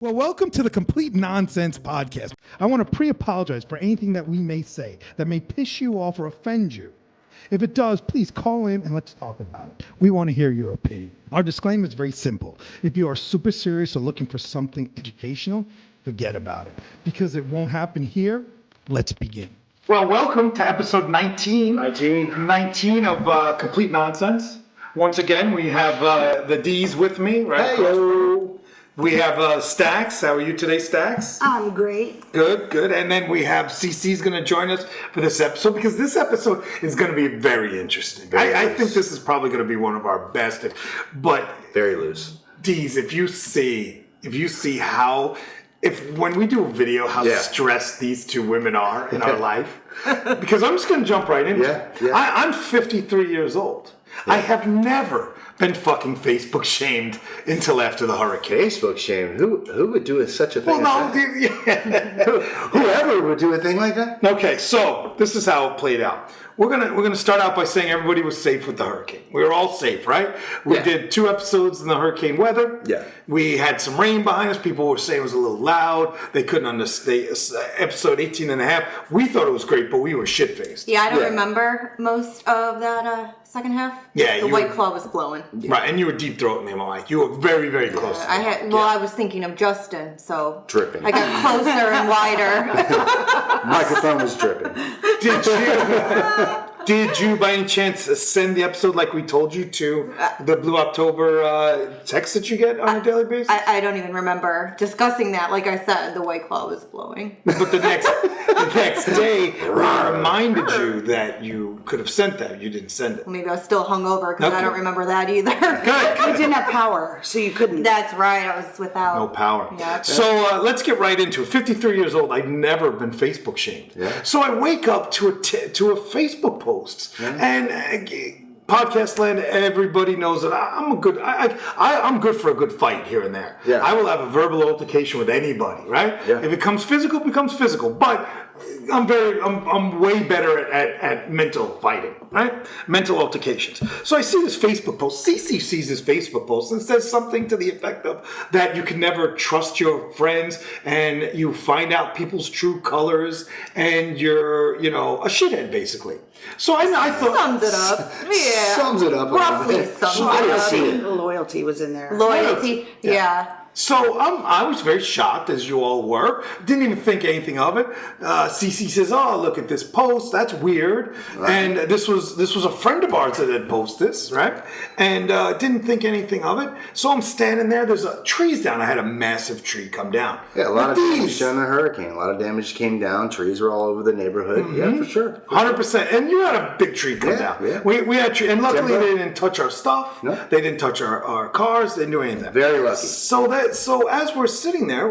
Well, welcome to the Complete Nonsense Podcast. I want to pre-apologize for anything that we may say that may piss you off or offend you. If it does, please call in and let's talk about it. We want to hear your opinion. Our disclaimer is very simple. If you are super serious or looking for something educational, forget about it. Because it won't happen here, let's begin. Well, welcome to episode 19 of Complete Nonsense. Once again, we have the D's with me, right? Hello. We have Stax. How are you today, Stax? I'm great. Good. And then we have CC's going to join us for this episode because this episode is going to be very interesting. I think this is probably going to be one of our best. But very loose. D's, if you see how, when we do a video, how stressed these two women are in our life, because I'm just going to jump right into it. Yeah. I'm 53 years old. Yeah. I have never been fucking Facebook shamed until after the hurricane. Facebook shamed? Who would do such a thing? Well, whoever would do a thing like that? Okay, so this is how it played out. We're gonna start out by saying everybody was safe with the hurricane. We were all safe, right? We did 2 episodes in the hurricane weather. Yeah. We had some rain behind us. People were saying it was a little loud. They couldn't understand. Episode 18 and a half, we thought it was great, but we were shit-faced. Yeah, I don't remember most of that second half. Yeah, the White Claw was blowing. Right, and you were deep-throating him, like you were very, very close. I was thinking of Justin, so dripping. I got closer and wider. Microphone was dripping. Did you, by any chance, send the episode like we told you to the Blue October text that you get on a daily basis? I don't even remember discussing that. Like I said, the White Claw was blowing. But the next day, we reminded you that you could have sent that. You didn't send it. Well, maybe I was still hungover because I don't remember that either. Good. You didn't have power, so you couldn't. That's right. I was without. No power. Yep. So let's get right into it. 53 years old. I've never been Facebook shamed. Yeah. So I wake up to a Facebook post. And podcast land, everybody knows that I'm good for a good fight here and there. Yeah. I will have a verbal altercation with anybody, right? Yeah. If it becomes physical, it becomes physical. But I'm way better at mental fighting, right? Mental altercations. So I see this Facebook post. CC sees this Facebook post and says something to the effect of that you can never trust your friends and you find out people's true colors and you're, a shithead basically. So I thought sums it up. Yeah. Sums it up. Roughly sums it up. Loyalty was in there. Loyalty. Yeah. So I was very shocked, as you all were. Didn't even think anything of it. Cece says, "Oh, look at this post. That's weird." Right. And this was a friend of ours that had posted this, right? And didn't think anything of it. So I'm standing there. There's trees down. I had a massive tree come down. Yeah, a lot of damage during the hurricane. A lot of damage came down. Trees were all over the neighborhood. Mm-hmm. Yeah, for sure. 100%. And you had a big tree come down. Yeah. We had tree, and luckily they didn't touch our stuff. No. They didn't touch our cars. They didn't do anything. Very lucky. So as we're sitting there,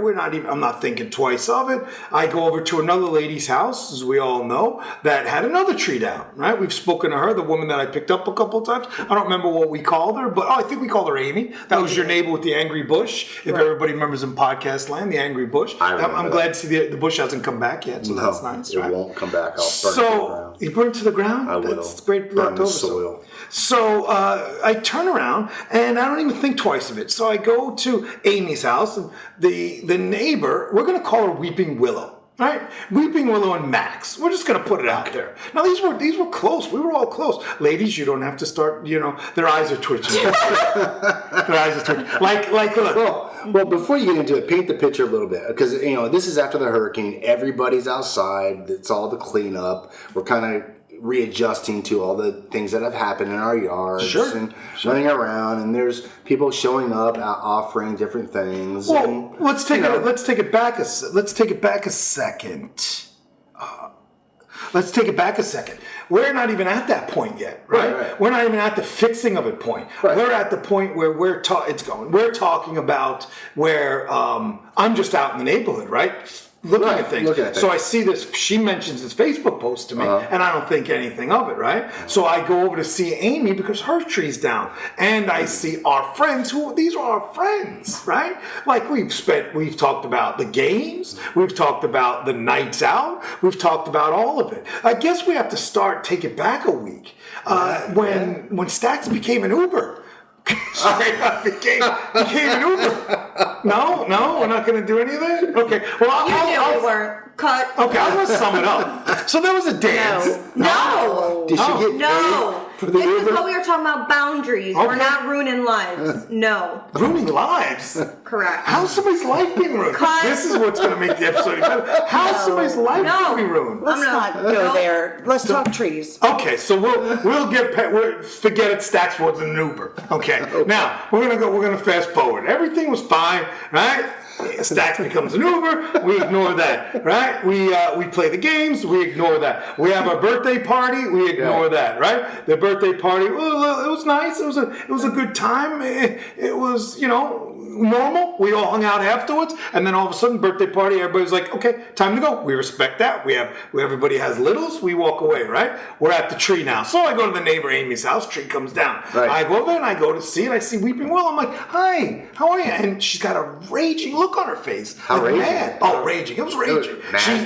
I'm not thinking twice of it. I go over to another lady's house, as we all know, that had another tree down, right? We've spoken to her, the woman that I picked up a couple of times. I don't remember what we called her, but I think we called her Amy. That was your neighbor with the angry bush. If everybody remembers in podcast land, the angry bush. I'm glad to see the bush hasn't come back yet, so that's nice. It won't come back. I'll burn it to the ground. You burn it to the ground? I will. That's great burn the soil. So I turn around and I don't even think twice of it. So I go to Amy's house and the neighbor, we're going to call her Weeping Willow, right? Weeping Willow and Max. We're just going to put it out there. Now these were close. We were all close. Ladies, you don't have to start, their eyes are twitching. Their eyes are twitching. Like look. Well, before you get into it, paint the picture a little bit. Because, this is after the hurricane. Everybody's outside. It's all the cleanup. We're kind of readjusting to all the things that have happened in our yards and running around, and there's people showing up offering different things. Well, let's take it back a second. Let's take it back a second. We're not even at that point yet, right? We're not even at the fixing of it point. Right. We're at the point where we're talking about where I'm just out in the neighborhood, right? Looking at things. So I see this, she mentions this Facebook post to me, and I don't think anything of it, right? So I go over to see Amy because her tree's down. And I see our friends, these are our friends, right? Like we've talked about the games, we've talked about the nights out, we've talked about all of it. I guess we have to take it back a week. When Stax became an Uber. Became an Uber. No, we're not going to do any of that? Okay. Well, You knew we weren't. Cut. Okay, I'm going to sum it up. So there was a dance. No. Did she get No. paid for the This is Uber? what we were talking about, boundaries. Okay. We're not ruining lives. No. Ruining lives? Correct. How's somebody's life being ruined? Cut. This is what's going to make the episode better. How's somebody's life No. going to be ruined? Let's not go there. Let's talk trees. Okay, so we'll forget it. Stacks was an Uber. Okay. Now we're gonna fast forward. Everything was fine, right? Stacks becomes an Uber. We ignore that, right? We play the games. We ignore that. We have our birthday party. We ignore that, right? The birthday party. Well, it was nice. It was a good time. It was normal. We all hung out afterwards, and then all of a sudden, birthday party. Everybody's like, okay, time to go. We respect that. Everybody has littles. We walk away, right? We're at the tree now. So I go to the neighbor Amy's house. Tree comes down. Right. I go there and I go to see it. I see Weeping Willow. I'm like, hi, how are you? And she's got a raging look on her face. How like raging? Mad. Oh, raging. It was raging.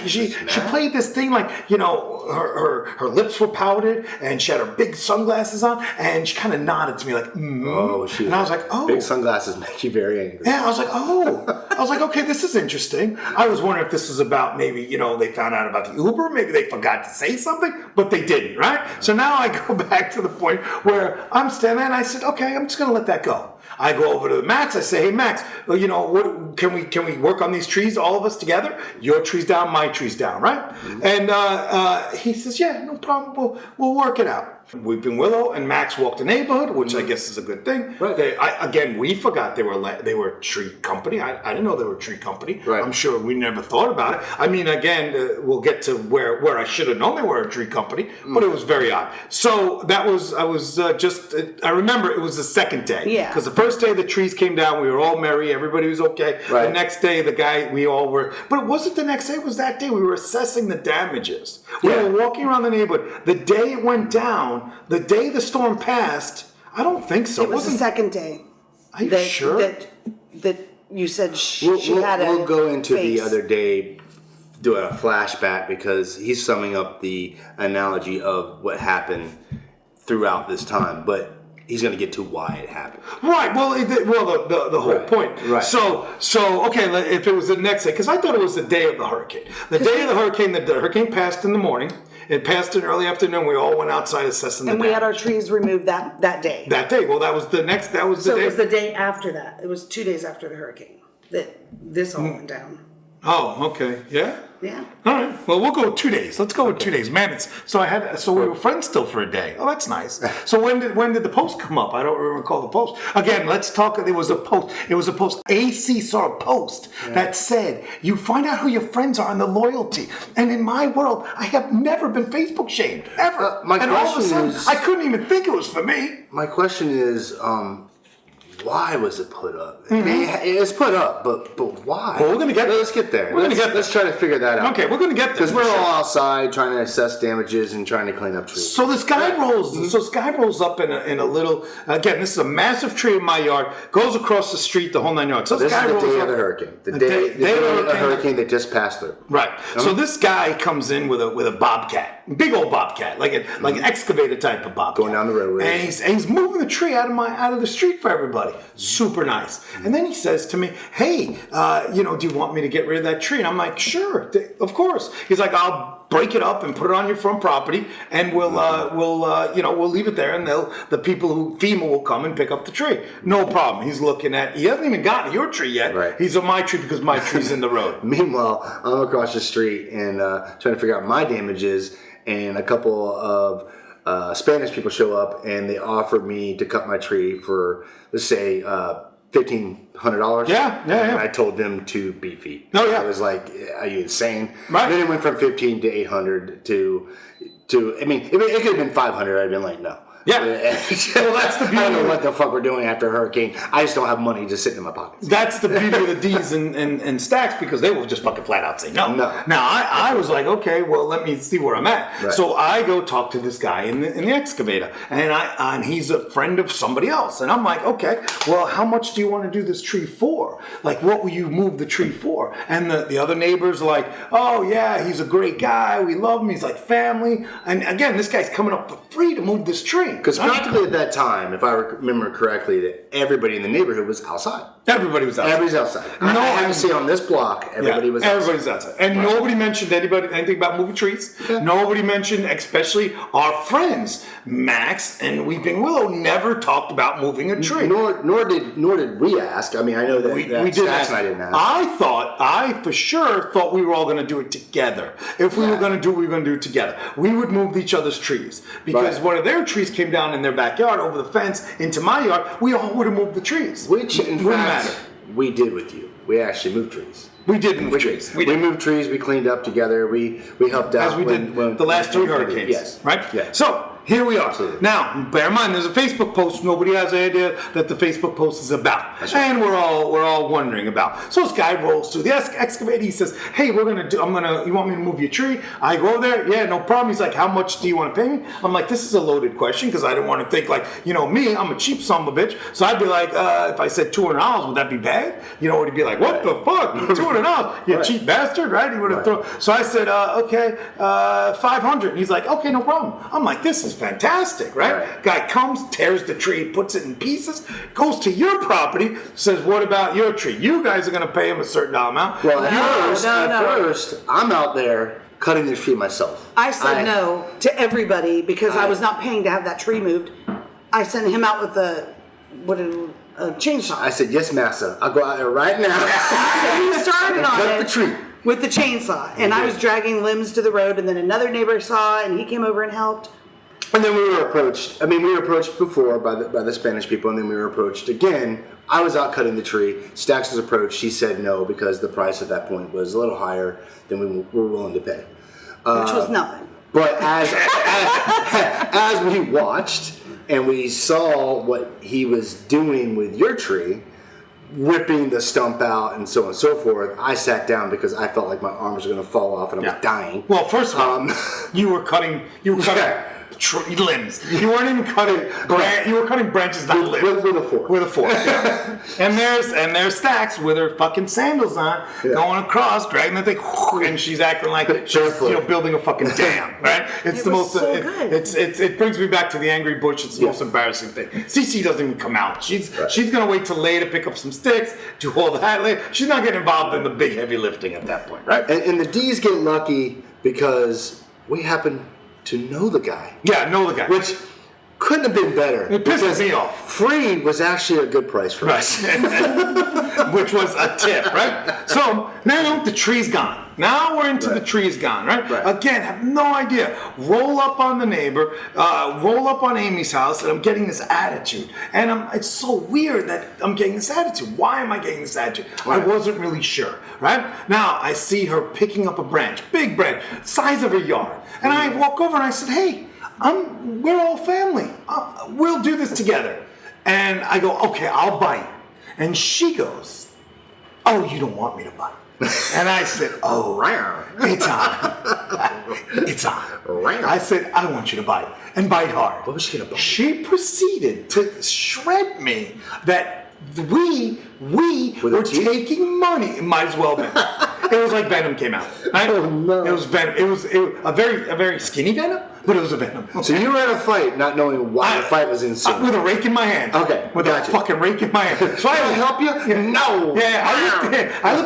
She played this thing like her lips were powdered and she had her big sunglasses on and she kind of nodded to me like, and I was like, oh, big sunglasses make you very angry. Yeah, I was like, okay, this is interesting. I was wondering if this was about maybe, they found out about the Uber, maybe they forgot to say something, but they didn't, right? So now I go back to the point where I'm standing there and I said, okay, I'm just going to let that go. I go over to Max. I say, hey, Max, what can we work on these trees, all of us together? Your tree's down, my tree's down, right? Mm-hmm. And he says, yeah, no problem. We'll work it out. Weeping Willow and Max walked the neighborhood, which I guess is a good thing. Right. We forgot they were a tree company. I didn't know they were a tree company. Right. I'm sure we never thought about it. I mean, again, we'll get to where I should have known they were a tree company, but it was very odd. So I remember it was the second day. Yeah. Because the first day the trees came down, we were all merry, everybody was okay. Right. The next day, we all were, but it wasn't the next day, it was that day. We were assessing the damages. We were walking around the neighborhood. The day it went down, the day the storm passed, I don't think so. It was the second day. Are you sure? That you said she had We'll go into the other day, doing a flashback, because he's summing up the analogy of what happened throughout this time, but he's going to get to why it happened. Right. Well, the whole point. Right. So okay, if it was the next day, because I thought it was the day of the hurricane. The day of the hurricane passed in the morning. It passed in early afternoon. We all went outside assessing the damage. And we had our trees removed that day. That day. Well, that was the next. That was the day. So it was the day after that. It was 2 days after the hurricane that this all went down. Oh, okay. Yeah? Yeah. All right. Well, we'll go with 2 days. Let's go with 2 days. Man, we were friends still for a day. Oh, that's nice. So when did the post come up? I don't recall the post. Again, let's talk. There was a post. It was a post. AC saw a post that said, you find out who your friends are and the loyalty. And in my world, I have never been Facebook shamed. Ever. And all of a sudden, I couldn't even think it was for me. My question is, why was it put up? Mm-hmm. It's put up, but why? Well, we're going to get there. Let's get there. Let's try to figure that out. Okay, we're going to get there. Because we're all outside trying to assess damages and trying to clean up trees. So this guy rolls up in a little, again, this is a massive tree in my yard, goes across the street, the whole 9 yards. So this is the day of the hurricane. The day of the hurricane that just passed through. Right. So this guy comes in with a bobcat, big old bobcat, like an excavator type of bobcat. Going down the roadway. And he's moving the tree out of the street for everybody. Super nice. And then he says to me, hey, do you want me to get rid of that tree? And I'm like, sure, of course. He's like, I'll break it up and put it on your front property, and we'll leave it there, and the people who FEMA will come and pick up the tree. No problem. He's looking at. He hasn't even gotten to your tree yet. Right. He's on my tree because my tree's in the road. Meanwhile, I'm across the street and trying to figure out my damages, and a couple of Spanish people show up and they offered me to cut my tree for, let's say, $1,500. Yeah. And I told them to beat feet. Oh yeah. I was like, are you insane? Right. Then it went from 15 to 800 to. I mean, it could have been 500. I'd been like, no. Yeah. Well, that's the beauty. I don't know what the fuck we're doing after a hurricane. I just don't have money just sitting in my pockets. That's the beauty of the D's and Stacks, because they will just fucking flat out say no. Now, I was like, okay, well, let me see where I'm at. Right. So I go talk to this guy in the excavator, and he's a friend of somebody else. And I'm like, okay, well, how much do you want to do this tree for? Like, what will you move the tree for? And the other neighbor's like, oh, yeah, he's a great guy. We love him. He's like family. And again, this guy's coming up for free to move this tree. Because practically at that time, if I remember correctly, that everybody in the neighborhood was outside. Everybody was outside. Everybody's outside. No, I haven't seen on this block. Everybody was outside. Everybody's outside. And nobody mentioned anything about moving trees. Yeah. Nobody mentioned, especially our friends, Max and Weeping Willow, never talked about moving a tree. Nor did we ask. I mean, I know that we did ask. And I didn't ask. I for sure thought we were all going to do it together. If we were going to do it, we were going to do it together. We would move each other's trees because one of their trees came down in their backyard over the fence into my yard. We all would have moved the trees. Which, in fact, we did with you. We actually moved trees. We did move trees. We moved trees. We cleaned up together. We helped out. As we did the last 3 hurricanes. Yes. Right? Yeah. So, here we are. Absolutely. Now, bear in mind, there's a Facebook post. Nobody has any idea that the Facebook post is about. That's right. And we're all wondering about. So this guy rolls through the excavator. He says, "Hey, you want me to move your tree?" I go there. Yeah, no problem. He's like, "How much do you want to pay me?" I'm like, "This is a loaded question," because I didn't want to think like, me, I'm a cheap son of a bitch. So I'd be like, if I said $200, would that be bad? You know, would he be like, "What the fuck? $200? You cheap bastard," right? He would have thrown. So I said, "Okay, $500." And he's like, "Okay, no problem." I'm like, "This is fantastic," right? Guy comes, tears the tree, puts it in pieces, goes to your property, says, "What about your tree? You guys are going to pay him a certain amount." Well, at first, I'm out there cutting the tree myself. I said no to everybody because I was not paying to have that tree moved. I sent him out with a chainsaw. I said, "Yes, massa. I'll go out there right now." So he started on cut it the tree with the chainsaw, and I was dragging limbs to the road, and then another neighbor saw, and he came over and helped. And then we were approached. I mean, we were approached before by the Spanish people, and then we were approached again. I was out cutting the tree. Stax was approached. She said no because the price at that point was a little higher than we were willing to pay. Which was nothing. But as we watched and we saw what he was doing with your tree, ripping the stump out and so on and so forth, I sat down because I felt like my arms were going to fall off and I was dying. Well, first of all, you were cutting limbs. You weren't even cutting you were cutting branches, not limbs. With a fork. With a fork. Yeah. and there's Stacks with her fucking sandals on, going across, dragging the thing, and she's acting like she's building a fucking dam, right? It's the most. So good. It brings me back to the angry bush. It's the most embarrassing thing. Cece doesn't even come out. She's gonna wait till later, pick up some sticks, do all that later. She's not getting involved in the big heavy lifting at that point, right? And the D's get lucky because we happen to know the guy. Yeah, know the guy. Which couldn't have been better. It pisses me off. Free was actually a good price for us. Which was a tip, right? So now the tree's gone. Now we're into the tree's gone, right? Again, have no idea. Roll up on the neighbor, roll up on Amy's house, and I'm getting this attitude. And it's so weird that I'm getting this attitude. Why am I getting this attitude? I wasn't really sure, right? Now I see her picking up a branch, big branch, size of her yard. And I walk over and I said, "Hey, we're all family. We'll do this together." And I go, "Okay, I'll bite." And she goes, "Oh, you don't want me to bite?" And I said, "Oh, it's on. It's on." I said, "I want you to bite, and bite hard." What was she gonna bite? She proceeded to shred me that we were taking money. It might as well have been. It was like Venom came out. Right? Oh no! It was Venom. It was a very skinny Venom, but it was a Venom. Okay. So you were in a fight, not knowing why the fight was insane. With a rake in my hand. Okay, with a fucking rake in my hand. So I can help you? Yeah. No. Yeah, I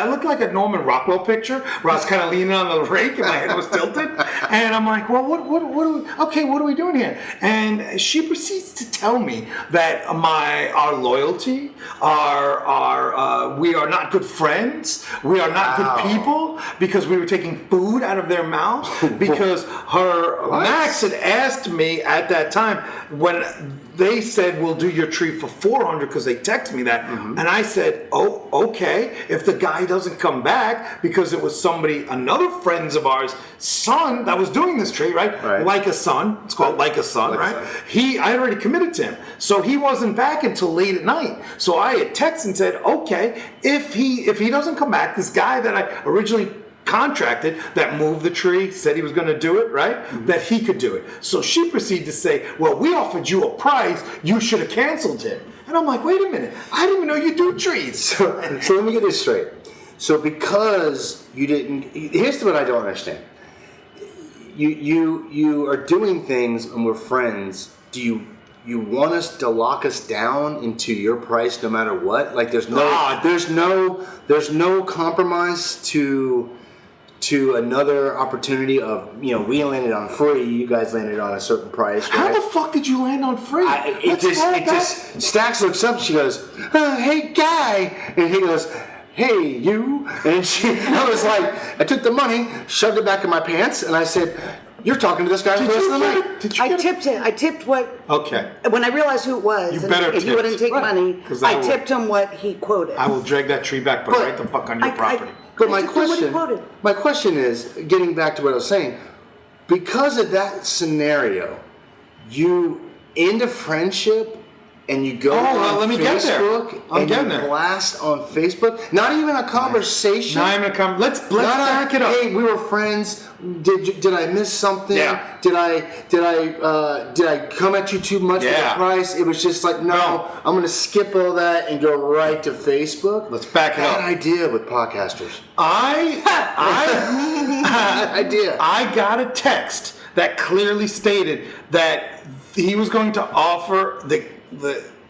looked like a Norman Rockwell picture where I was kind of leaning on the rake and my head was tilted, and I'm like, "Well, what are we doing here?" And she proceeds to tell me that our loyalty, we are not good friends, we are not good people because we were taking food out of their mouths because Max had asked me at that time when they said, "We'll do your tree for $400," because they texted me that, and I said, "Oh, okay. If the guy doesn't come back because it was another friends of ours' son that was doing this tree, right? Like a son. It's called Like a Son, right? I had already committed to him, so he wasn't back until late at night. So I had texted and said, okay, if he doesn't come back, this guy that I originally contracted that moved the tree, said he was going to do it, right? That he could do it. So she proceeded to say, "Well, we offered you a price. You should have canceled him." And I'm like, "Wait a minute. I didn't even know you do trees." So let me get this straight. So because you didn't, here's what I don't understand. You are doing things and we're friends. Do you you want us to lock us down into your price no matter what? Like there's no compromise to another opportunity of, we landed on free, you guys landed on a certain price. Right? How the fuck did you land on free? Stax looks up, she goes, hey guy, and he goes, hey you, and I was like, I took the money, shoved it back in my pants, and I said, you're talking to this guy for the rest of the night. I tipped him. I tipped what. Okay. When I realized who it was, and he wouldn't take money, I tipped him what he quoted. I will drag that tree back, but right the fuck on your property. But my question is, getting back to what I was saying, because of that scenario, you end a friendship and you go on Facebook and you blast on Facebook. Not even a conversation. Let's back it up. Hey, we were friends. Did I miss something? Yeah. Did I come at you too much with the price? It was just like, no, I'm going to skip all that and go right to Facebook. Let's back it up. Bad idea with podcasters. Idea. I got a text that clearly stated that he was going to offer the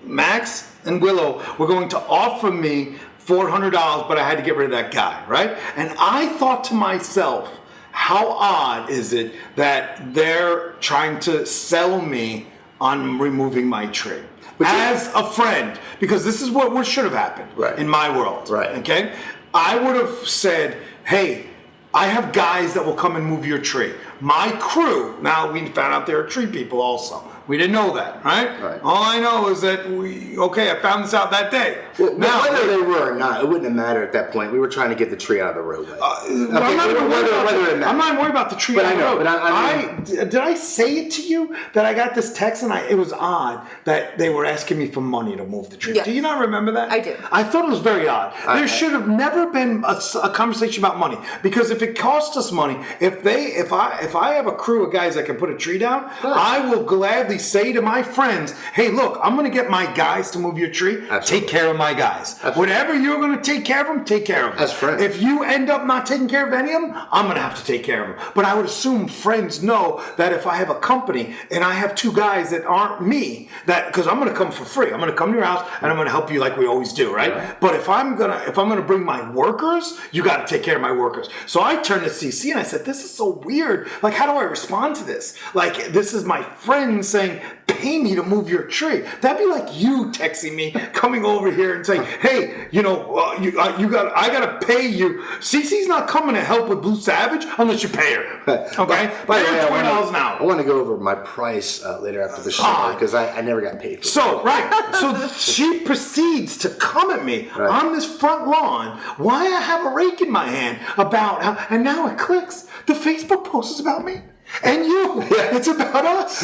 Max and Willow were going to offer me $400, but I had to get rid of that guy, right? And I thought to myself, how odd is it that they're trying to sell me on removing my tree? As a friend, because this is what should have happened in my world. Right. Okay? I would have said, hey, I have guys that will come and move your tree. My crew, now we found out there are tree people also. We didn't know that, right? All I know is that I found this out that day. Well, now, whether they were or not, it wouldn't have mattered at that point. We were trying to get the tree out of the roadway. I'm not worried about the tree out of the road. Did I say it to you that I got this text and it was odd that they were asking me for money to move the tree? Yes. Do you not remember that? I do. I thought it was very odd. There should have never been a conversation about money, because if it costs us money, if I have a crew of guys that can put a tree down, I will gladly say to my friends, hey, look, I'm going to get my guys to move your tree. Absolutely. Take care of my guys. Absolutely. Whatever you're going to take care of them, take care of them. As friends. If you end up not taking care of any of them, I'm going to have to take care of them. But I would assume friends know that if I have a company and I have two guys that aren't me, because I'm going to come for free. I'm going to come to your house and I'm going to help you like we always do, right? Yeah. But if I'm going to bring my workers, you got to take care of my workers. So I turned to CC and I said, this is so weird. Like, how do I respond to this? Like, this is my friend saying, pay me to move your tree. That'd be like you texting me, coming over here and saying, hey, I gotta pay you. CC's not coming to help with Blue Savage unless you pay her. Okay? By the way, $20 an hour. I want to go over my price later after the show, because I never got paid for it. So she proceeds to come at me on this front lawn while I have a rake in my hand about how, and now it clicks. The Facebook post is about me. And you. It's about us.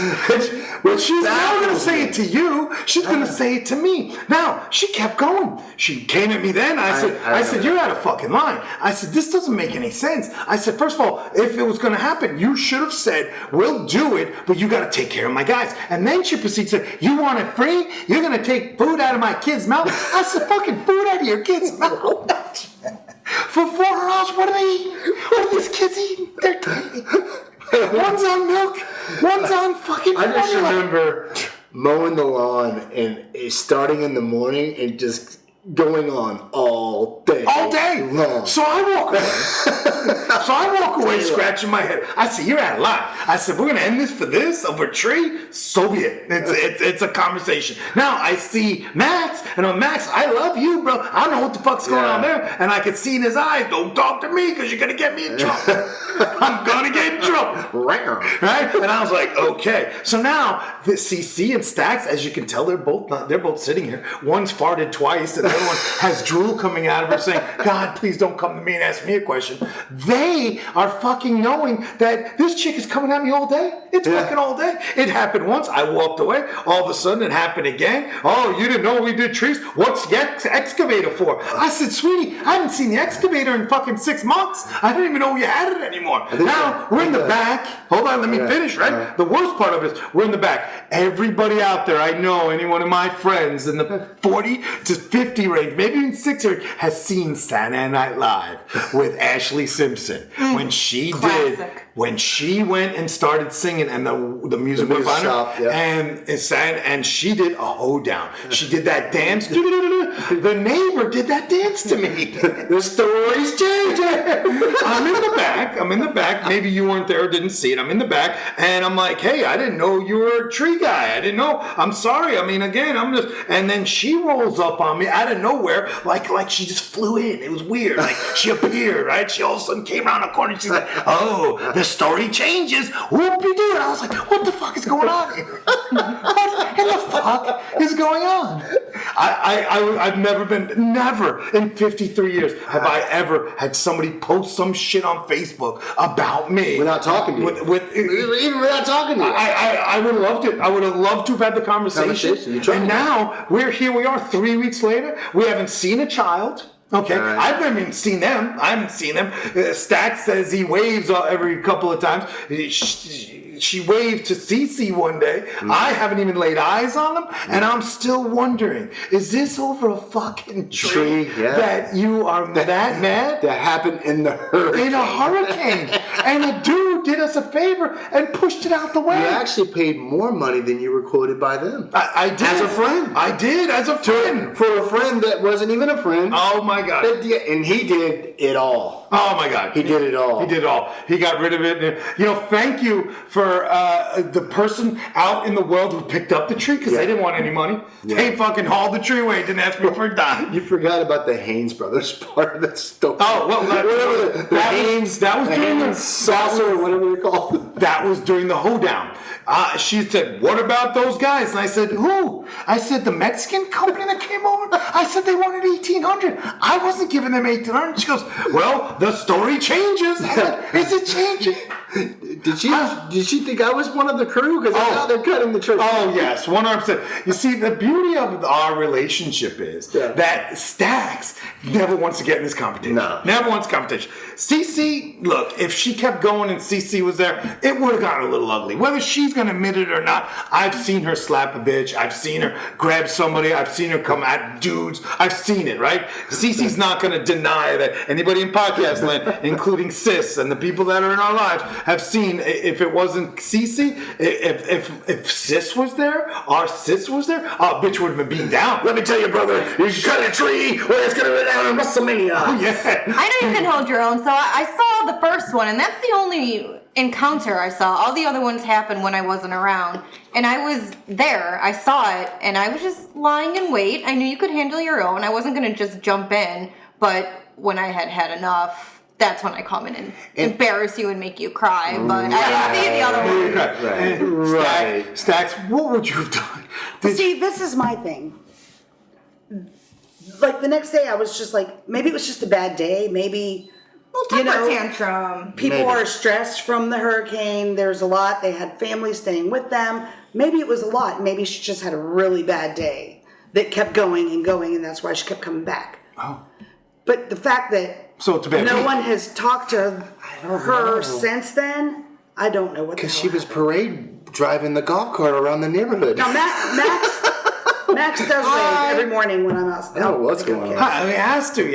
Well, she's now going to say it to you. She's going to say it to me. Now, she kept going. She came at me then. I said, you're out of fucking line. I said, this doesn't make any sense. I said, first of all, if it was going to happen, you should have said, we'll do it, but you got to take care of my guys. And then she proceeds to say, you want it free? You're going to take food out of my kid's mouth? I said, fucking food out of your kid's mouth? For $4, what are they eating? What are these kids eating? They're tiny. One's on milk, one's on fucking I just formula. remember mowing the lawn and starting in the morning and just going on all day. Long. So I walk away scratching my head. I said, you're out of line. I said, we're going to end this for this over a tree? So be it. It's a conversation. Now I see Max, and I'm Max, I love you, bro. I don't know what the fuck's going on there. And I could see in his eyes, don't talk to me because you're going to get me in trouble. I'm going to get in trouble. Right? And I was like, okay. So now the CC and Stax, as you can tell, they're both sitting here. One's farted twice, and the other one has drool coming out of her saying, God, please don't come to me and ask me a question. They are fucking knowing that this chick is coming at me all day. It's fucking all day. It happened once. I walked away. All of a sudden, it happened again. Oh, you didn't know we did trees? What's the excavator for? I said, sweetie, I haven't seen the excavator in fucking 6 months. I didn't even know you had it anymore. Now, we're in the back. Hold on, let me finish, right? The worst part of it is we're in the back. Everybody out there, I know, any one of my friends in the 40 to 50 50 range, maybe even 60 range, has seen Saturday Night Live with Ashley Simpson when she Classic. when she went and started singing and the music went behind her and it sang and she did a hoedown. She did that dance. The neighbor did that dance to me. The story's changing. I'm in the back. Maybe you weren't there or didn't see it. I'm in the back and I'm like, hey, I didn't know you were a tree guy. I didn't know. I'm sorry. I mean, again, I'm just. And then she rolls up on me out of nowhere, like she just flew in. It was weird. Like she appeared, right? She all of a sudden came around the corner. And she's like, oh, the story changes. Whoop-de-doo. And I was like, what the fuck is going on here? What in the fuck is going on? I've never in 53 years have I ever had somebody post some shit on Facebook about me without talking to you. Even without talking to you. I would have loved it. I would have loved to have had the conversation. And now here we are 3 weeks later. We haven't seen a child. Okay, right. I haven't even seen them. I haven't seen them. Stax says he waves every couple of times. She waved to Cece one day. I haven't even laid eyes on them, and I'm still wondering: is this over a fucking tree that you are that mad? That happened in the hurricane. In a hurricane, and a dude did us a favor and pushed it out the way. You actually paid more money than you were quoted by them. I did as a friend. I did as a friend for a friend that wasn't even a friend. Oh my god! And he did it all. Oh my god! He did it all. He did it all. He got rid of it. You know, thank you for the person out in the world who picked up the tree because they didn't want any money. They fucking hauled the tree away. Didn't ask me for a dime. You forgot about the Haynes brothers part of that story. Oh well, the Haynes. That was during the saucer or whatever they're called. That was during the hoedown. She said, "What about those guys?" And I said, "Who?" I said, "The Mexican company that came over." I said, "They wanted $1,800. I wasn't giving them $1,800." She goes, "Well, the story changes." I said, "Is it changing?" Did she think I was one of the crew? Because now they're cutting the tree. Oh yes, 100%. You see, the beauty of our relationship is that Stax never wants to get in this competition. No, never wants competition. Cece, look, if she kept going and Cece was there, it would have gotten a little ugly. Whether she's going to admit it or not, I've seen her slap a bitch. I've seen her grab somebody. I've seen her come at dudes. I've seen it, right? Cece's not going to deny that anybody in podcast land, including Sis and the people that are in our lives, have seen. If it wasn't Cece, if Sis was there, our Sis was there, bitch would have been beaten down. Let me tell you, brother, you cut a tree, or it's going to go down in WrestleMania. Oh, yeah. I know you can hold your own, so I saw the first one, and that's the only encounter I saw. All the other ones happened when I wasn't around, and I was there. I saw it, and I was just lying in wait. I knew you could handle your own. I wasn't going to just jump in, but when I had had enough, that's when I come in and embarrass you and make you cry. But I didn't see the other one. Right. Stax, what would you have done? See, this is my thing. Like the next day, I was just like, maybe it was just a bad day. Maybe, tantrum. People are stressed from the hurricane. There's a lot. They had family staying with them. Maybe it was a lot. Maybe she just had a really bad day that kept going, and that's why she kept coming back. Oh. But the fact that no one has talked to her since then, I don't know what. Because she was parade driving the golf cart around the neighborhood. Now Max does wave every morning when I'm out. Oh, what's going on? I mean, he has to.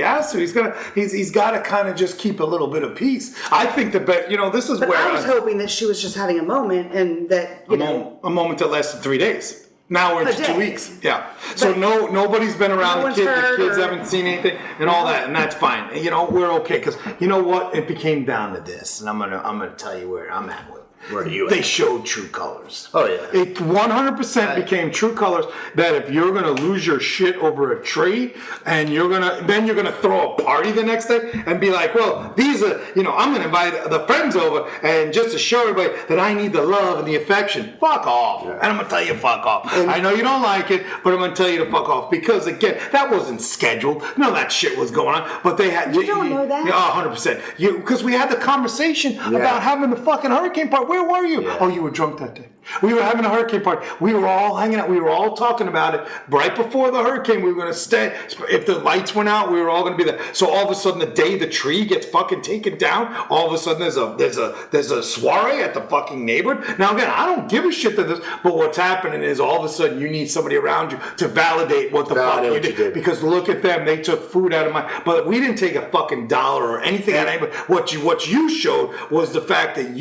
He's got to kind of just keep a little bit of peace. I think this is but where I was hoping that she was just having a moment, and that a moment that lasted 3 days. Now we're into 2 weeks. Yeah. So nobody's been around the kids. The kids haven't seen anything and all that, and that's fine. We're okay because you know what? It became down to this, and I'm gonna tell you where I'm at with. Where are you at? They showed true colors. Oh yeah. It 100% became true colors that if you're gonna lose your shit over a tree and you're gonna throw a party the next day and be like, well, these are I'm gonna invite the friends over and just to show everybody that I need the love and the affection. Fuck off. Yeah. And I'm gonna tell you fuck off. I know you don't like it, but I'm gonna tell you to fuck off because again, that wasn't scheduled. None of that shit was going on. But they had You don't know that? Yeah, 100%. Because we had the conversation about having the fucking hurricane part. Where were you? Yeah. Oh, you were drunk that day. We were having a hurricane party. We were all hanging out. We were all talking about it right before the hurricane. We were going to stay. If the lights went out, we were all going to be there. So all of a sudden, the day the tree gets fucking taken down, all of a sudden there's a soiree at the fucking neighborhood. Now again, I don't give a shit that this, but what's happening is all of a sudden you need somebody around you to validate what the fuck you did. Because look at them, they took food out of my. But we didn't take a fucking dollar or anything out of anybody. What you showed was the fact that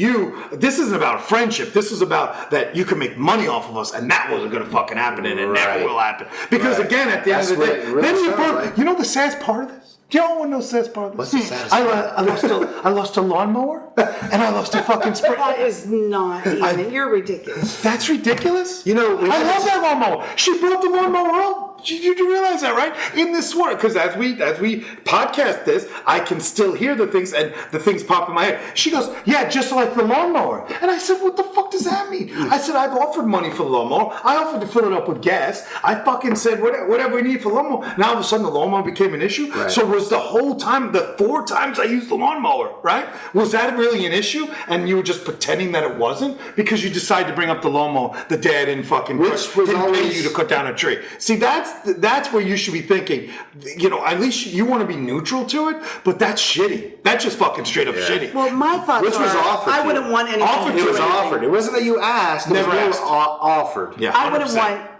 this isn't about friendship. This is about that you can make money off of us, and that wasn't going to fucking happen, and it never will happen. Because again, at the end of the day, you know the saddest part of this? Do you all want to know the saddest part of this? What's the saddest part? I lost a lawnmower, and I lost a fucking spray. That is not even. You're ridiculous. That's ridiculous. You know, I love that lawnmower. She brought the lawnmower up. You do realize that, right? In this world, because as we podcast this, I can still hear the things, and the things pop in my head. She goes, yeah, just like the lawnmower. And I said, what the fuck does that mean? I said, I've offered money for the lawnmower. I offered to fill it up with gas. I fucking said, whatever we need for the lawnmower. Now all of a sudden the lawnmower became an issue. Right. So was the whole time, the 4 times I used the lawnmower, right? Was that really an issue? And you were just pretending that it wasn't? Because you decided to bring up the lawnmower the day I didn't fucking pay you to cut down a tree. See, that's where you should be thinking, at least you want to be neutral to it, but that's shitty. That's just fucking straight up shitty. Well, my thoughts was offered. I wouldn't want anything. It was offered. It wasn't that you asked. Never asked. Offered. Yeah, 100%. I wouldn't want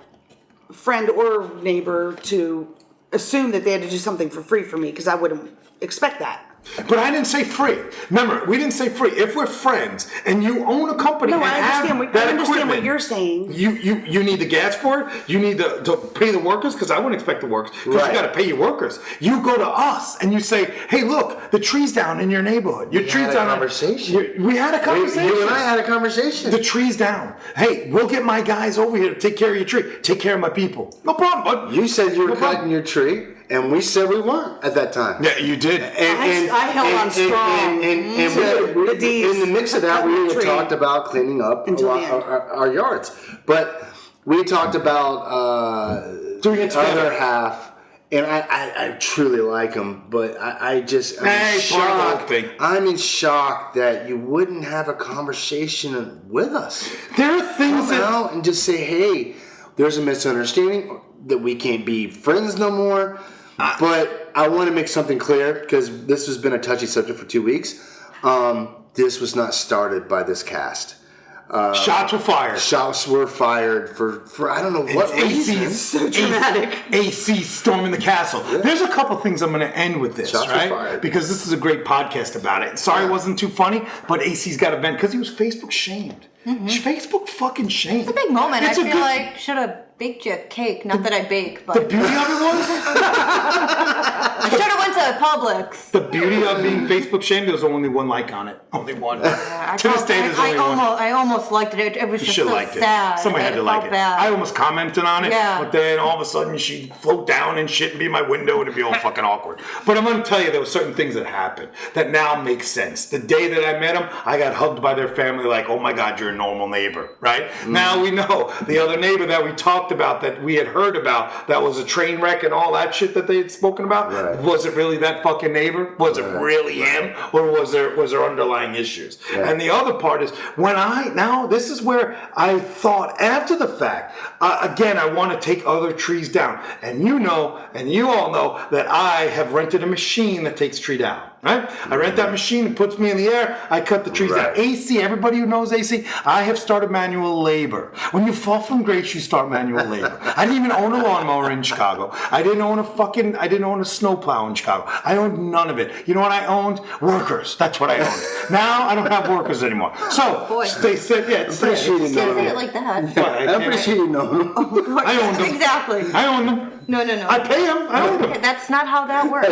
friend or neighbor to assume that they had to do something for free for me, because I wouldn't expect that. But I didn't say free. Remember, we didn't say free. If we're friends and you own a company, No, and I understand what you're saying. You need the gas for it. You need to pay the workers, because I wouldn't expect the workers, because you got to pay your workers. You go to us and you say, "Hey, look, the tree's down in your neighborhood. Your tree's down." We had a conversation. You and I had a conversation. The tree's down. Hey, we'll get my guys over here to take care of your tree. Take care of my people. No problem, bud. You said you were cutting your tree. And we said we weren't at that time. Yeah, you did. I held on strong. And in the mix of that, we had talked about cleaning up our yards. But we talked about doing it together. Other half. And I truly like them, but I'm shocked. I'm in shock that you wouldn't have a conversation with us. There are things Come out and just say, hey, there's a misunderstanding that we can't be friends no more. But I want to make something clear, because this has been a touchy subject for 2 weeks. This was not started by this cast. Shots were fired. Shots were fired for I don't know what reason. So dramatic. AC storming the castle. Yeah. There's a couple things I'm going to end with this, Shots right? Were fired. Because this is a great podcast about it. Sorry it wasn't too funny, but AC's got to vent because he was Facebook shamed. Mm-hmm. Facebook fucking shamed. It's a big moment. I feel like should have baked you a cake. Not that I bake, but the beauty of it was I should have went to Publix. The beauty of being Facebook shamed, there was only one like on it. Only one. To this day, there's only one. I almost liked it. It was just so sad. Somebody had to like it. Bad. I almost commented on it, but then all of a sudden she'd float down and shit and be in my window and it'd be all fucking awkward. But I'm going to tell you, there were certain things that happened that now make sense. The day that I met them, I got hugged by their family like, oh my God, you're a normal neighbor, right? Mm. Now we know the other neighbor that we talked about, that we had heard about, that was a train wreck and all that shit that they had spoken about. Right. Was it really that fucking neighbor? Was it really him? Or was there underlying issues? Yeah. And the other part is, this is where I thought after the fact, again, I want to take other trees down. And you all know that I have rented a machine that takes tree down. Right? I rent that machine, it puts me in the air, I cut the trees down. AC, everybody who knows AC, I have started manual labor. When you fall from grace, you start manual labor. I didn't even own a lawnmower in Chicago. I didn't own a snowplow in Chicago. I owned none of it. You know what I owned? Workers. That's what I owned. Now I don't have workers anymore. So they said, it's say it like that. I appreciate you knowing them. I owned them. Exactly. I owned them. No. I pay them. I own them. That's not how that works.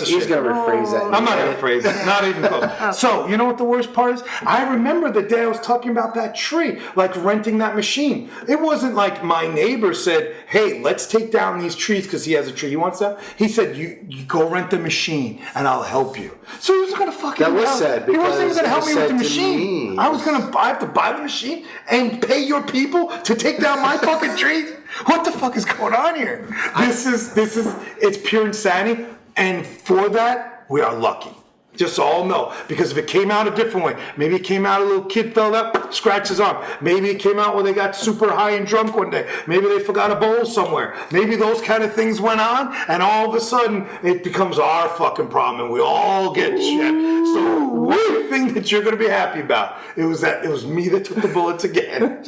He's going to rephrase that. I'm not going to phrase it. Not even close. So, you know what the worst part is? I remember the day I was talking about that tree, like renting that machine. It wasn't like my neighbor said, hey, let's take down these trees because he has a tree he wants that. He said, you go rent the machine and I'll help you. So he was going to fucking help. That was said because he wasn't going to help me with the machine. I was going to have to buy the machine and pay your people to take down my fucking trees? What the fuck is going on here? This is it's pure insanity, and for that we are lucky. Just all know. Because if it came out a different way, maybe it came out a little kid fell up, scratched his arm. Maybe it came out where they got super high and drunk one day. Maybe they forgot a bowl somewhere. Maybe those kind of things went on, and all of a sudden it becomes our fucking problem, and we all get shit. So one thing that you're going to be happy about, it was me that took the bullets again.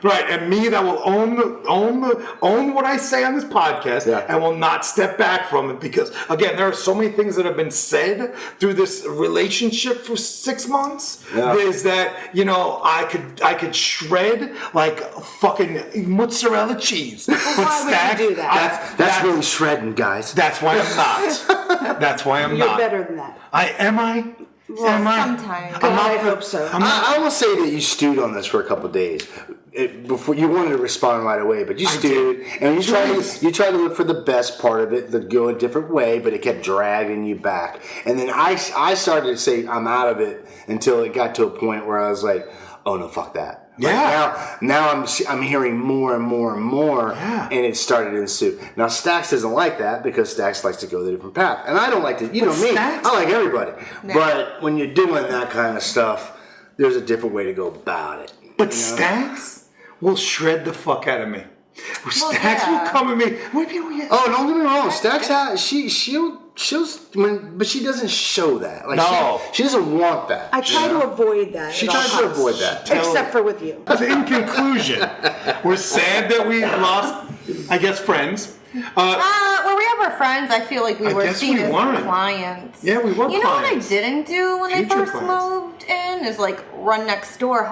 And me that will own what I say on this podcast, and will not step back from it, because again, there are so many things that have been said through this relationship for 6 months. Is that I could shred like fucking mozzarella cheese. But why would you do that? That's really shredding, guys. That's why I'm not. That's why I'm You're not. better than that. Am I? Sometimes. I hope so. I will say that you stewed on this for a couple of days. Before you wanted to respond right away, but you stewed and you tried to look for the best part of it, to go a different way, but it kept dragging you back. And then I started to say I'm out of it until it got to a point where I was like, oh no, fuck that. Yeah. Now I'm hearing more and more and more, and it started to ensue. Now Stax doesn't like that, because Stax likes to go the different path, and I don't like to. You know me, I like everybody, but when you're doing that kind of stuff, there's a different way to go about it. But Stax will shred the fuck out of me. Stax will come at me. Oh, don't get me wrong. Stax, but she doesn't show that. Like, no, she doesn't want that. I try to avoid that. She tries to avoid that, except for with you. In conclusion, we're sad that we lost, I guess, friends. Were we ever friends? I feel like we were seen as clients. Yeah, we were. You know what I didn't do when I first clients. moved in is like run next door,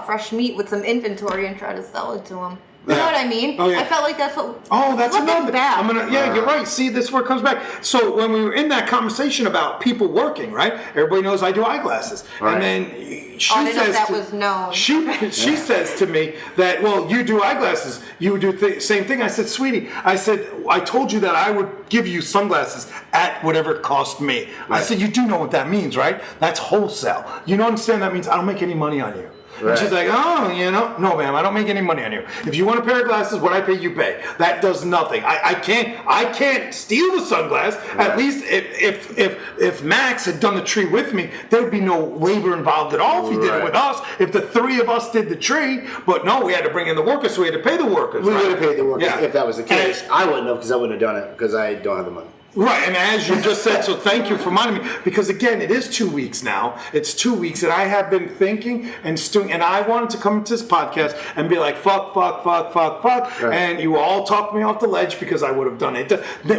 fresh meat with some inventory and try to sell it to them. You know what I mean? Oh, yeah. I felt like that's what. Oh, that's another. Back. You're right. See, this is where it comes back. So when we were in that conversation about people working, right? Everybody knows I do eyeglasses, and then she says that was known. She says to me that, well, you do eyeglasses. You would do the same thing. I said, sweetie, I told you that I would give you sunglasses at whatever it cost me. Right. I said, you do know what that means, right? That's wholesale. You don't understand that means I don't make any money on you. Right. And she's like, no, ma'am, I don't make any money on you. If you want a pair of glasses, what I pay, you pay. That does nothing. I can't steal the sunglass. Right. At least if Max had done the tree with me, there would be no labor involved at all if he did it with us. If the three of us did the tree, but no, we had to bring in the workers, so we had to pay the workers. We would have paid the workers if that was the case. I wouldn't have, because I wouldn't have done it, because I don't have the money. Right, and as you just said, so thank you for reminding me, because again, it is 2 weeks now. It's 2 weeks, and I have been thinking and stewing, and I wanted to come to this podcast and be like, fuck, right. And you all talked me off the ledge because I would have done it.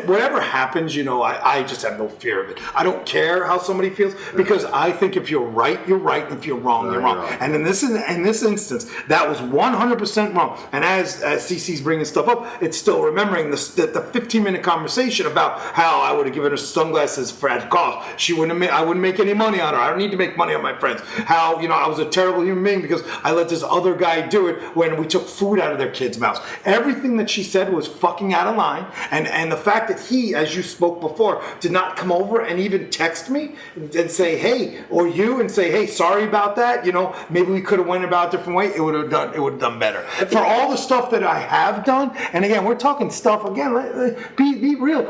Whatever happens, I just have no fear of it. I don't care how somebody feels, because I think if you're right, you're right, and if you're wrong, you're wrong. And in this instance, that was 100% wrong. And as CC's bringing stuff up, it's still remembering the 15-minute conversation about how I would have given her sunglasses for at cost. I wouldn't make any money on her. I don't need to make money on my friends. How, I was a terrible human being because I let this other guy do it when we took food out of their kids' mouths. Everything that she said was fucking out of line. And the fact that he, as you spoke before, did not come over and even text me and say, hey, or you, and say, hey, sorry about that. Maybe we could have went about a different way. It would have done better. For all the stuff that I have done, and again, we're talking stuff, again, be real.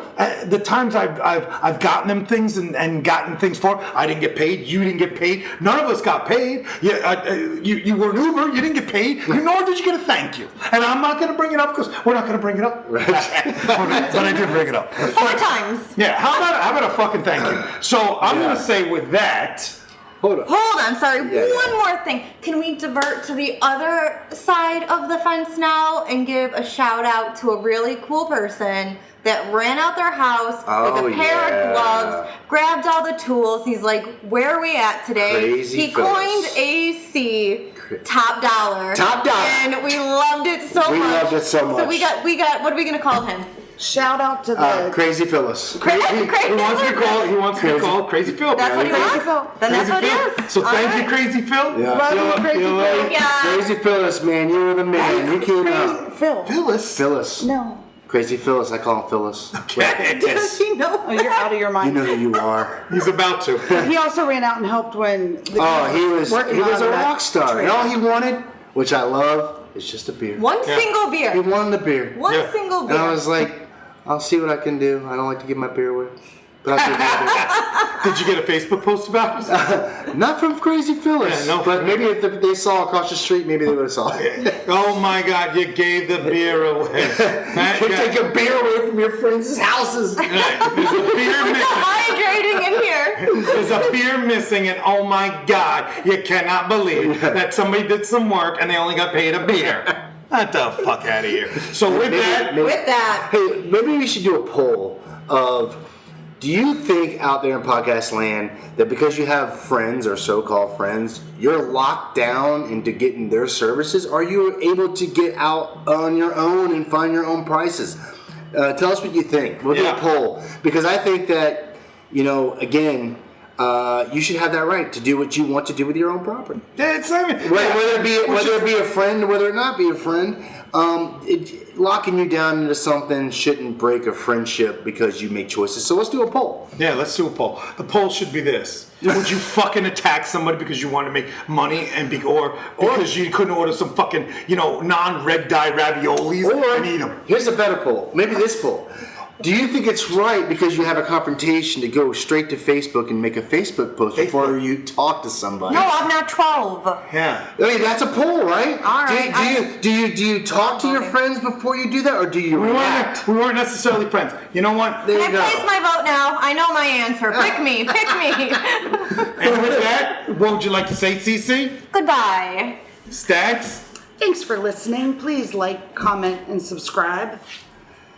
The times I've gotten them things and gotten things for, I didn't get paid, you didn't get paid, none of us got paid. You were an Uber, you didn't get paid, nor did you get a thank you. And I'm not going to bring it up because we're not going to bring it up. Right. But I did bring it up. 4 times. Yeah, how about a fucking thank you? So I'm going to say with that. Hold on, sorry. One more thing. Can we divert to the other side of the fence now and give a shout out to a really cool person that ran out their house with a pair of gloves, grabbed all the tools. He's like, where are we at today? He coined AC top dollar. Top dollar. And we loved it so much. We loved it so much. So we got, what are we going to call him? Shout out to the Crazy Phyllis. He wants to be called Crazy Phil. That's what he wants. Then that's what it is. So thank you, Crazy Phil. Yeah. Love you, Crazy Phil. Yeah. Crazy Phyllis, man, you were the man. You came out. Phyllis. No. Crazy Phyllis, I call him Phyllis. Does he know? Oh, you're out of your mind. You know who you are. He's about to. He also ran out and helped when the he was a rock star. trailer. And all he wanted, which I love, is just a beer. One single beer. He wanted a beer. One single beer. And I was like, I'll see what I can do. I don't like to give my beer away. That's what they Did you get a Facebook post about it? do. Not from Crazy Phyllis. Yeah, no. But maybe if they saw across the street, maybe they would have saw it. Oh my God, you gave the beer away. You take a beer away from your friends' houses. There's a beer missing. Hydrating in here. There's a beer missing, and oh my God, you cannot believe that somebody did some work and they only got paid a beer. Get the fuck out of here. So with that, Hey, maybe we should do a poll of, do you think out there in podcast land that because you have friends or so-called friends, you're locked down into getting their services? Are you able to get out on your own and find your own prices? Tell us what you think. We'll do a poll. Because I think that, again, you should have that right to do what you want to do with your own property. whether Whether it be a friend, whether it not be a friend, locking you down into something shouldn't break a friendship because you make choices. So let's do a poll. Yeah, let's do a poll. The poll should be this: would you fucking attack somebody because you want to make money or because you couldn't order some fucking non-red dye raviolis and eat them? Here's a better poll. Maybe this poll. Do you think it's right because you have a confrontation to go straight to Facebook and make a Facebook post before you talk to somebody? No, I'm not 12. Yeah. I mean, that's a poll, right? All right. Do you talk to your friends before you do that, or do you react? We weren't necessarily friends. You know what? There Can you I go. place my vote now? I know my answer. Pick me. Pick me. And with that, what would you like to say, CC? Goodbye. Stags? Thanks for listening. Please like, comment, and subscribe.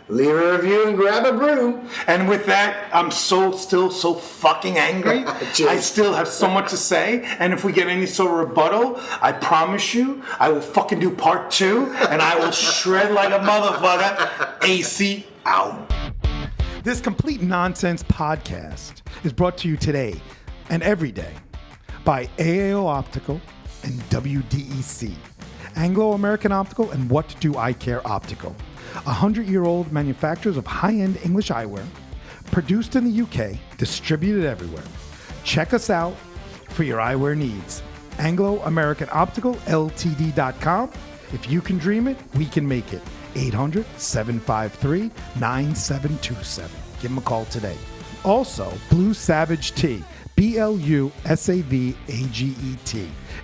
Leave a review and grab a brew. And with that, I'm still so fucking angry. I still have so much to say. And if we get any sort of rebuttal, I promise you, I will fucking do part 2, and I will shred like a motherfucker. AC out. This Complete Nonsense podcast is brought to you today and every day by AAO Optical and WDEC, Anglo-American Optical and What Do I Care Optical. 100-year-old manufacturers of high-end English eyewear, produced in the UK, distributed everywhere. Check us out for your eyewear needs. Anglo-American Optical, Ltd.com. If you can dream it, we can make it. 800-753-9727. Give them a call today. Also, Blue Savage Tea, BLUSAVAGET.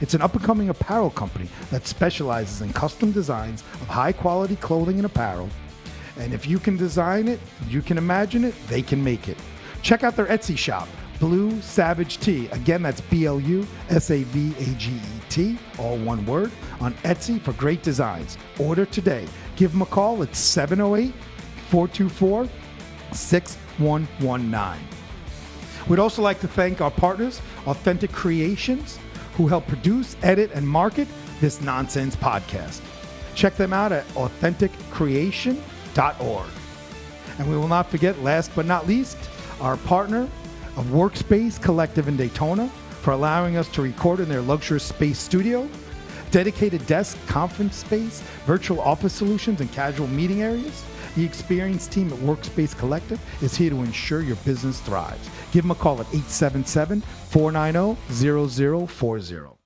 It's an up-and-coming apparel company that specializes in custom designs of high-quality clothing and apparel. And if you can design it, you can imagine it, they can make it. Check out their Etsy shop, Blue Savage Tea. Again, that's BLUSAVAGET, all one word, on Etsy for great designs. Order today. Give them a call at 708-424-6119. We'd also like to thank our partners, Authentic Creations, who help produce, edit, and market this nonsense podcast. Check them out at AuthenticCreation.org. And we will not forget, last but not least, our partner of Workspace Collective in Daytona for allowing us to record in their luxurious space studio, dedicated desk, conference space, virtual office solutions, and casual meeting areas. The experienced team at Workspace Collective is here to ensure your business thrives. Give them a call at 877-490-0040.